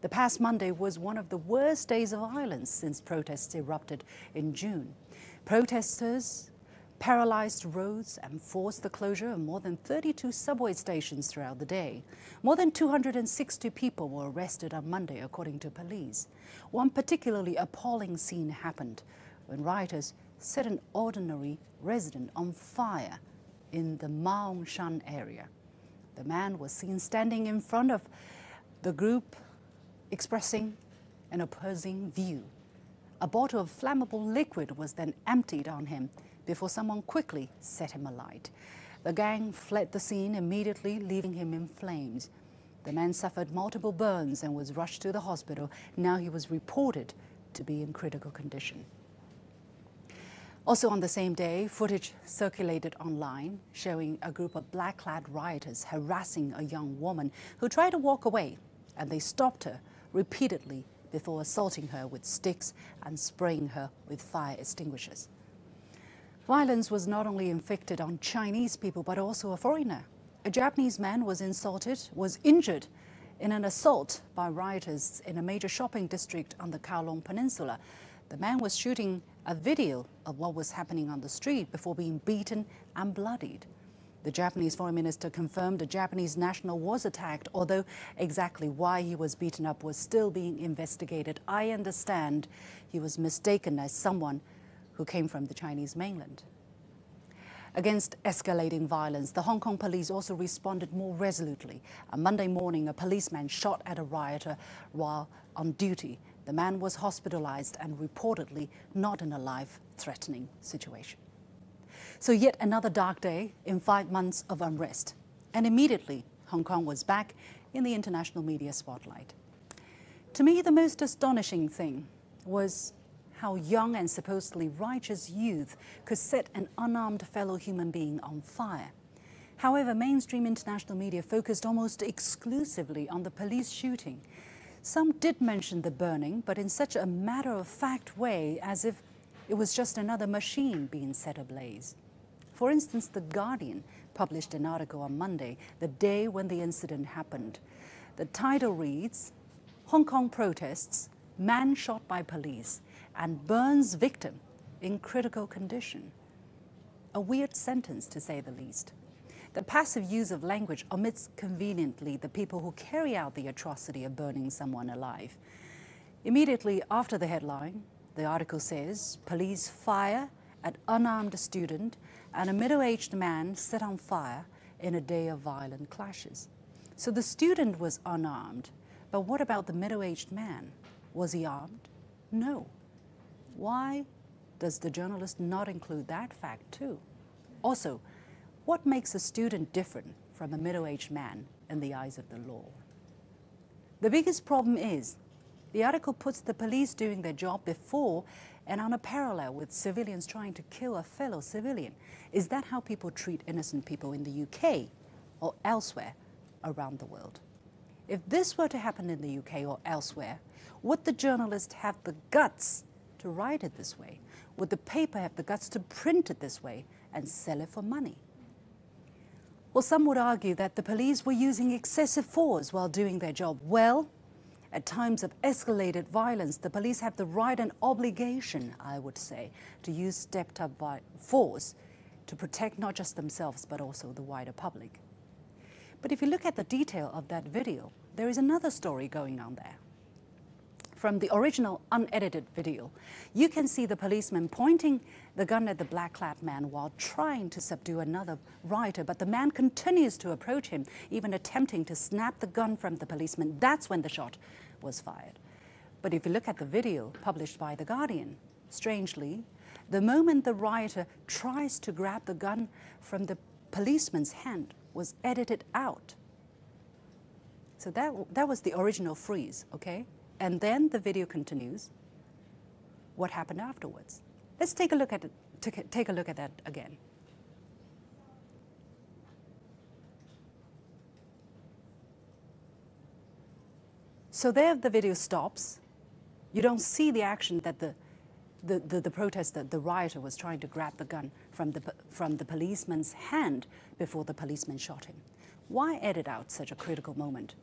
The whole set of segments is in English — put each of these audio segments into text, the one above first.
The past Monday was one of the worst days of violence since protests erupted in June. Protesters paralyzed roads and forced the closure of more than 32 subway stations throughout the day. More than 260 people were arrested on Monday, according to police. One particularly appalling scene happened when rioters set an ordinary resident on fire in the Maongshan area. The man was seen standing in front of the group expressing an opposing view. A bottle of flammable liquid was then emptied on him before someone quickly set him alight. The gang fled the scene immediately, leaving him in flames. The man suffered multiple burns and was rushed to the hospital. Now he was reported to be in critical condition. Also on the same day, footage circulated online showing a group of black-clad rioters harassing a young woman who tried to walk away, and they stopped her repeatedly before assaulting her with sticks and spraying her with fire extinguishers. Violence was not only inflicted on Chinese people but also a foreigner. A Japanese man was injured in an assault by rioters in a major shopping district on the Kowloon Peninsula. The man was shooting a video of what was happening on the street before being beaten and bloodied. The Japanese foreign minister confirmed a Japanese national was attacked, although exactly why he was beaten up was still being investigated. I understand he was mistaken as someone who came from the Chinese mainland. Against escalating violence, the Hong Kong police also responded more resolutely. On Monday morning, a policeman shot at a rioter while on duty. The man was hospitalized and reportedly not in a life-threatening situation. So yet another dark day in 5 months of unrest. And immediately, Hong Kong was back in the international media spotlight. To me, the most astonishing thing was how young and supposedly righteous youth could set an unarmed fellow human being on fire. However, mainstream international media focused almost exclusively on the police shooting. Some did mention the burning, but in such a matter-of-fact way, as if it was just another machine being set ablaze. For instance, The Guardian published an article on Monday, the day when the incident happened. The title reads, "Hong Kong protests, man shot by police, and burns victim in critical condition." A weird sentence, to say the least. The passive use of language omits conveniently the people who carry out the atrocity of burning someone alive. Immediately after the headline, the article says, police fire at unarmed student and a middle-aged man set on fire in a day of violent clashes. So the student was unarmed, but what about the middle-aged man? Was he armed? No. Why does the journalist not include that fact too? Also, what makes a student different from a middle-aged man in the eyes of the law? The biggest problem is the article puts the police doing their job before and on a parallel with civilians trying to kill a fellow civilian. Is that how people treat innocent people in the UK or elsewhere around the world? If this were to happen in the UK or elsewhere, would the journalist have the guts to write it this way? Would the paper have the guts to print it this way and sell it for money? Well, some would argue that the police were using excessive force while doing their job. Well, at times of escalated violence, the police have the right and obligation, I would say, to use stepped-up force to protect not just themselves, but also the wider public. But if you look at the detail of that video, there is another story going on there. From the original unedited video, you can see the policeman pointing the gun at the black-clad man while trying to subdue another rioter, but the man continues to approach him, even attempting to snap the gun from the policeman. That's when the shot was fired. But if you look at the video published by The Guardian, strangely, the moment the rioter tries to grab the gun from the policeman's hand was edited out. So that was the original freeze, okay? And then the video continues. What happened afterwards? Let's take a look at it. Take a look at that again. So there the video stops. You don't see the action that the protester, the rioter, was trying to grab the gun from the policeman's hand before the policeman shot him. Why edit out such a critical moment?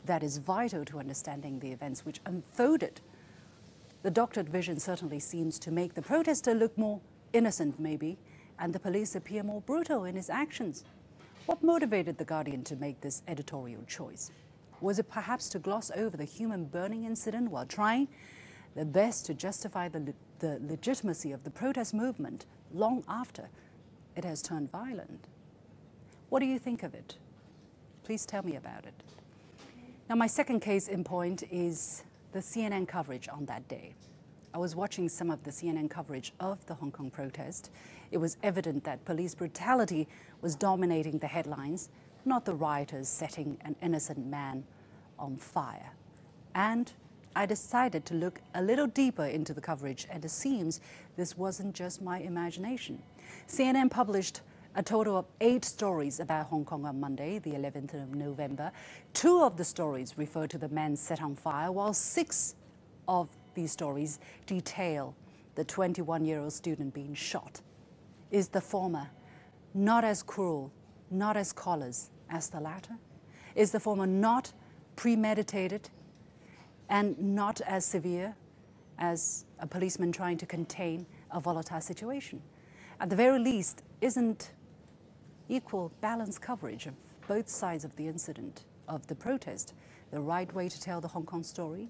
that is vital to understanding the events which unfolded. The doctored vision certainly seems to make the protester look more innocent, maybe, and the police appear more brutal in his actions. What motivated The Guardian to make this editorial choice? Was it perhaps to gloss over the human burning incident while trying their best to justify the legitimacy of the protest movement long after it has turned violent? What do you think of it? Please tell me about it. Now, my second case in point is the CNN coverage on that day. I was watching some of the CNN coverage of the Hong Kong protest. It was evident that police brutality was dominating the headlines, not the rioters setting an innocent man on fire. And I decided to look a little deeper into the coverage, and it seems this wasn't just my imagination. CNN published a total of 8 stories about Hong Kong on Monday, the 11th of November. 2 of the stories refer to the man set on fire, while 6 of these stories detail the 21-year-old student being shot. Is the former not as cruel, not as callous as the latter? Is the former not premeditated and not as severe as a policeman trying to contain a volatile situation? At the very least, isn't equal balanced coverage of both sides of the incident, of the protest, the right way to tell the Hong Kong story?